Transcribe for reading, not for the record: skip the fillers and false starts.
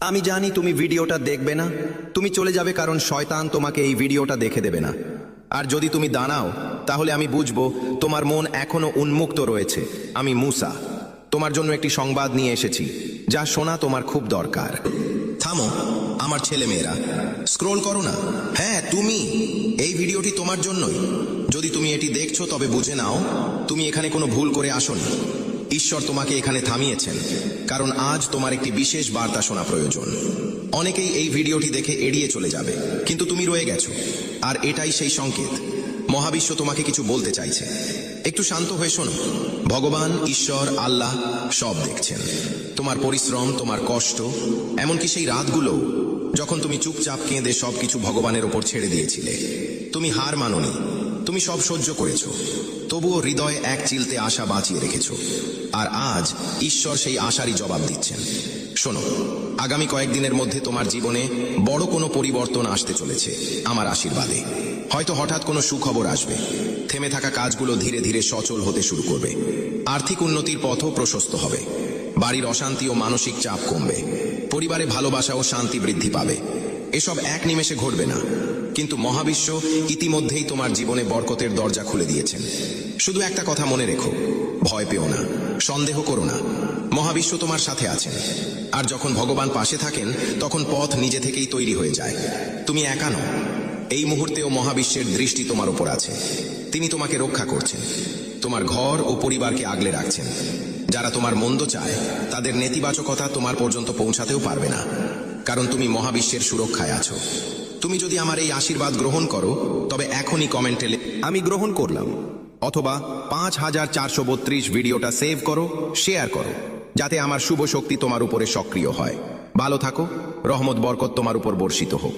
আমি জানি তুমি ভিডিওটা দেখবে না, তুমি চলে যাবে কারণ শয়তান তোমাকে এই ভিডিওটা দেখে দেবে না। আর যদি তুমি দাঁড়াও তাহলে আমি বুঝবো তোমার মন এখনো উন্মুক্ত রয়েছে। আমি মুসা, তোমার জন্য একটি সংবাদ নিয়ে এসেছি যা শোনা তোমার খুব দরকার। থামো আমার ছেলেমেয়েরা, স্ক্রোল করো না। হ্যাঁ তুমি, এই ভিডিওটি তোমার জন্যই। যদি তুমি এটি দেখছো তবে বুঝে নাও তুমি এখানে কোনো ভুল করে আসোনি। ঈশ্বর তোমাকে এখানে থামিয়েছেন কারণ আজ তোমার একটি বিশেষ বার্তা শোনা প্রয়োজন। অনেকেই এই ভিডিওটি দেখে এড়িয়ে চলে যাবে, কিন্তু তুমি রয়ে গেছো, আর এটাই সেই সংকেত। মহাবিশ্ব তোমাকে কিছু বলতে চাইছে। একটু শান্ত হয়ে শোনো। ভগবান, ঈশ্বর, আল্লাহ সব দেখছেন তোমার পরিশ্রম, তোমার কষ্ট, এমনকি সেই রাতগুলো যখন তুমি চুপচাপ কেঁদে সবকিছু ভগবানের ওপর ছেড়ে দিয়েছিলে। তুমি হার মানোনি, তুমি সব সহ্য করেছো, তবুও হৃদয়ে এক চিলতে আশা বাঁচিয়ে রেখেছো। আর আজ ঈশ্বর সেই আশারই জবাব দিচ্ছেন। শোনো, আগামী কয়েকদিনের মধ্যে তোমার জীবনে বড় কোনো পরিবর্তন আসতে চলেছে আমার আশীর্বাদে। হয়তো হঠাৎ কোনো সুখবর আসবে, থেমে থাকা কাজগুলো ধীরে ধীরে সচল হতে শুরু করবে, আর্থিক উন্নতির পথও প্রশস্ত হবে, বাড়ির অশান্তি ও মানসিক চাপ কমবে, পরিবারে ভালোবাসা ও শান্তি বৃদ্ধি পাবে। এসব এক নিমেষে ঘটবে না, কিন্তু মহাবিশ্ব ইতিমধ্যেই তোমার জীবনে বরকতের দরজা খুলে দিয়েছেন। শুধু একটা কথা মনে রেখো, ভয় পেও না, সন্দেহ করো না। মহাবিশ্ব তোমার সাথে আছেন, আর যখন ভগবান পাশে থাকেন তখন পথ নিজে থেকেই তৈরি হয়ে যায়। তুমি একা নও, এই মুহূর্তেও মহাবিশ্বের দৃষ্টি তোমার উপর আছে। তিনি তোমাকে রক্ষা করছেন, তোমার ঘর ও পরিবারকে আগলে রাখছেন। যারা তোমার মন্দ চায় তাদের নেতিবাচকতা তোমার পর্যন্ত পৌঁছাতেও পারবে না, কারণ তুমি মহাবিশ্বের সুরক্ষায় আছো। তুমি যদি আমার এই আশীর্বাদ গ্রহণ করো তবে এখনই কমেন্টে আমি গ্রহণ করলাম, অথবা 5432 ভিডিওটা সেভ করো, শেয়ার করো, যাতে আমার শুভ শক্তি তোমার উপরে সক্রিয় হয়। ভালো থাকো, রহমত বরকত তোমার উপর বর্ষিত হোক।